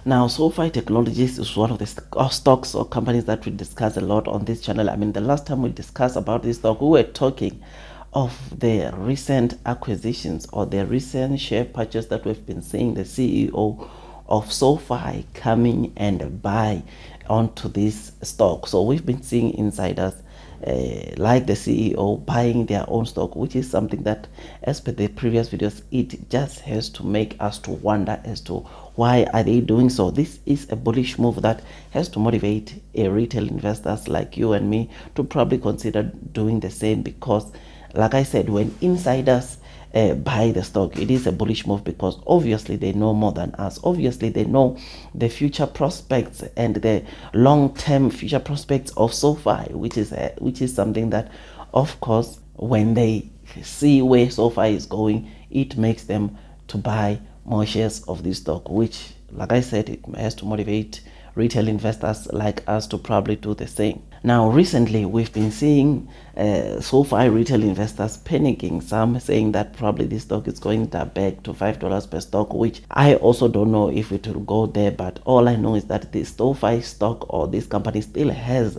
Now, Sofi Technologies is one of the stocks or companies that we discuss a lot on this channel. I mean, the last time we discussed about this stock, we were talking of the recent acquisitions or the recent share purchase that we've been seeing the CEO of Sofi coming and buy onto this stock. So we've been seeing insiders like the CEO buying their own stock, which is something that, as per the previous videos, it just has to make us to wonder as to why are they doing so. This is a bullish move that has to motivate retail investors like you and me to probably consider doing the same, because like I said, when insiders buy the stock, it is a bullish move because obviously they know more than us. Obviously they know the future prospects and the long-term future prospects of Sofi, which is something that, of course, when they see where Sofi is going, it makes them to buy more shares of this stock, which, like I said, it has to motivate retail investors like us to probably do the same. Now, recently we've been seeing Sofi retail investors panicking, some saying that probably this stock is going back to $5 per stock, which I also don't know if it will go there, but all I know is that this Sofi stock or this company still has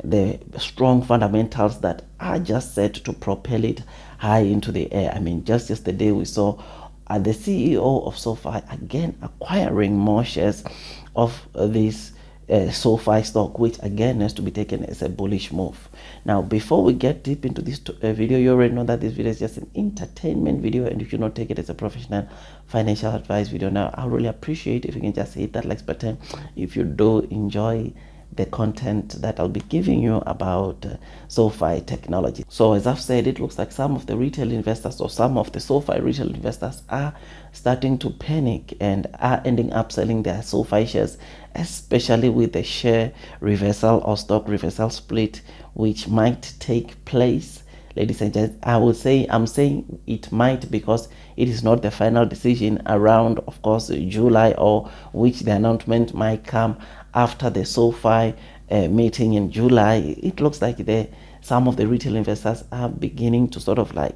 the strong fundamentals that are just set to propel it high into the air. I mean, just yesterday we saw the CEO of Sofi again acquiring more shares of this Sofi stock, which again has to be taken as a bullish move. Now, before we get deep into this video, you already know that this video is just an entertainment video and you should not take it as a professional financial advice video. Now, I really appreciate if you can just hit that like button if you do enjoy the content that I'll be giving you about Sofi Technology. So as I've said, it looks like some of the retail investors or some of the Sofi retail investors are starting to panic and are ending up selling their Sofi shares, especially with the share reversal or stock reversal split, which might take place. Ladies and gents, I'm saying it might because it is not the final decision around, of course, July, or which the announcement might come after the Sofi meeting in July. It looks like some of the retail investors are beginning to sort of like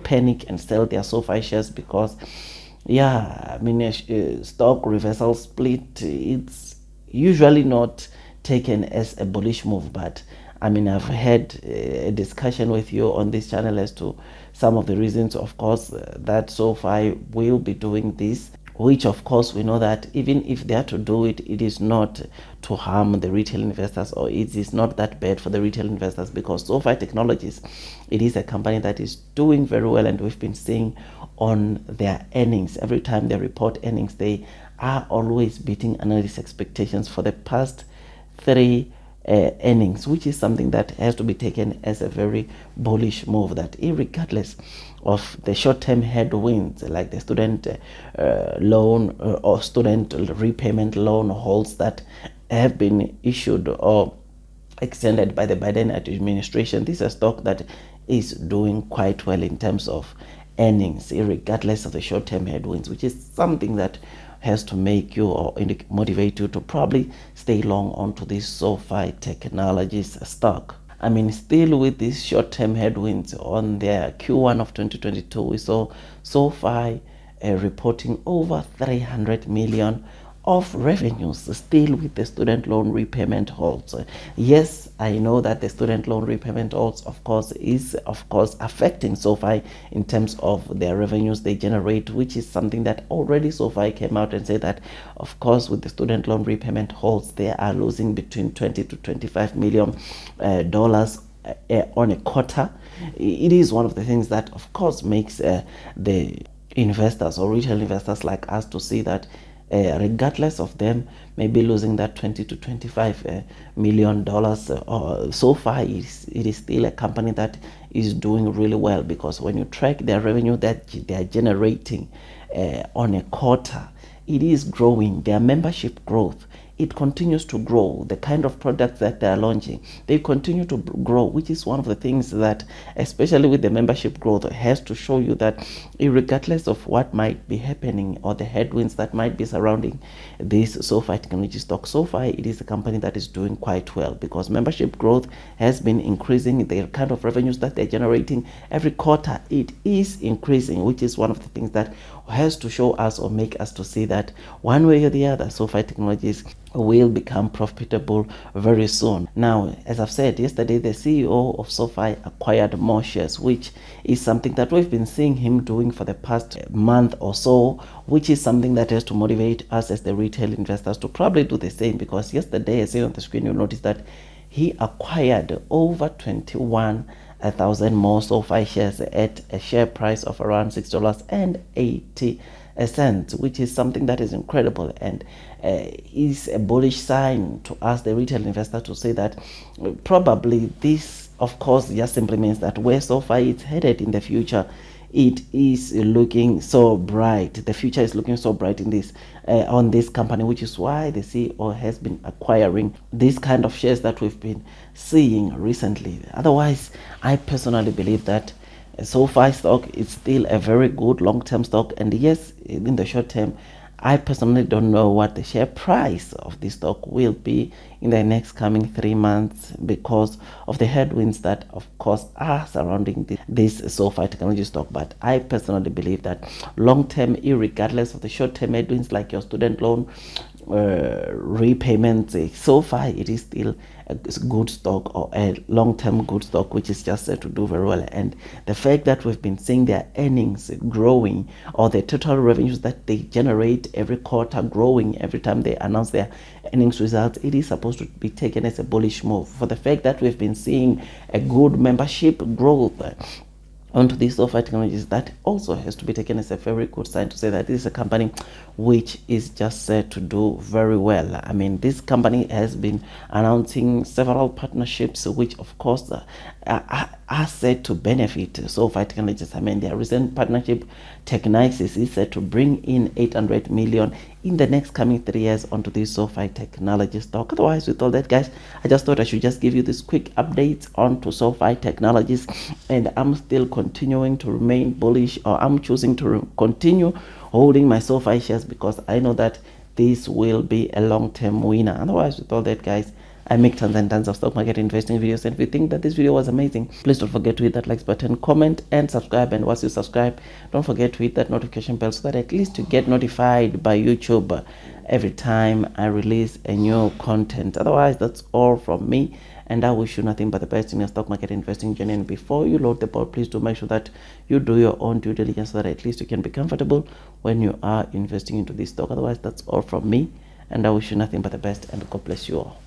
panic and sell their Sofi shares because, yeah, I mean, stock reversal split, it's usually not taken as a bullish move, but I mean, I've had a discussion with you on this channel as to some of the reasons, of course, that Sofi will be doing this, which of course we know that even if they are to do it, it is not to harm the retail investors, or it is not that bad for the retail investors, because Sofi Technologies, it is a company that is doing very well, and we've been seeing on their earnings, every time they report earnings, they are always beating analyst expectations for the past 3 earnings, which is something that has to be taken as a very bullish move, that regardless of the short-term headwinds like the student loan or student repayment loan holds that have been issued or extended by the Biden administration, this is a stock that is doing quite well in terms of earnings, regardless of the short-term headwinds, which is something that has to make you or motivate you to probably stay long onto this Sofi Technologies stock. I mean, still with these short-term headwinds on their Q1 of 2022, we saw Sofi reporting over 300 million of revenues, still with the student loan repayment holds. Yes, I know that the student loan repayment holds, of course, is affecting Sofi in terms of their revenues they generate, which is something that already Sofi came out and said that, of course, with the student loan repayment holds, they are losing between 20 to 25 million dollars on a quarter. It is one of the things that, of course, makes the investors or retail investors like us to see that regardless of them maybe losing that 20 to 25 million dollars, so far it is still a company that is doing really well, because when you track their revenue that they are generating on a quarter, it is growing. Their membership growth it continues to grow. The kind of products that they are launching, they continue to grow, which is one of the things that, especially with the membership growth, has to show you that regardless of what might be happening or the headwinds that might be surrounding this Sofi technology stock, Sofi, it is a company that is doing quite well because membership growth has been increasing. The kind of revenues that they're generating every quarter, it is increasing, which is one of the things that has to show us or make us to see that one way or the other, Sofi Technologies will become profitable very soon. Now, as I've said yesterday, the CEO of Sofi acquired more shares, which is something that we've been seeing him doing for the past month or so, which is something that has to motivate us as the retail investors to probably do the same, because yesterday, as seen on the screen, you'll notice that he acquired over 21,000 more Sofi shares at a share price of around $6.80, which is something that is incredible and is a bullish sign to us, the retail investor, to say that probably this, of course, just simply means that where Sofi is headed in the future, it is looking so bright. The future is looking so bright in this on this company, which is why the CEO has been acquiring these kind of shares that we've been seeing recently. Otherwise, I personally believe that Sofi stock is still a very good long-term stock, and yes, in the short term, I personally don't know what the share price of this stock will be in the next coming 3 months because of the headwinds that, of course, are surrounding this Sofi technology stock. But I personally believe that long term, regardless of the short term headwinds like your student loan repayments, Sofi, it is still a good stock or a long-term good stock, which is just set to do very well. And the fact that we've been seeing their earnings growing, or the total revenues that they generate every quarter growing every time they announce their earnings results, it is supposed to be taken as a bullish move. For the fact that we've been seeing a good membership growth onto these Sofi technologies, that also has to be taken as a very good sign to say that this is a company which is just set to do very well. I mean, this company has been announcing several partnerships, which of course are set to benefit Sofi technologies. I mean, their recent partnership, Technisys, is set to bring in 800 million in the next coming 3 years onto this Sofi technology stock. Otherwise, with all that, guys, I just thought I should just give you this quick updates onto Sofi technologies, and I'm still continuing to remain bullish, or I'm choosing to continue holding my Sofi shares because I know that this will be a long-term winner. Otherwise, with all that, guys, I make tons and tons of stock market investing videos, and if you think that this video was amazing, please don't forget to hit that like button, comment and subscribe. And once you subscribe, don't forget to hit that notification bell so that at least you get notified by YouTube every time I release a new content. Otherwise, that's all from me, and I wish you nothing but the best in your stock market investing journey. And before you load the board, please do make sure that you do your own due diligence so that at least you can be comfortable when you are investing into this stock. Otherwise, that's all from me, and I wish you nothing but the best, and God bless you all.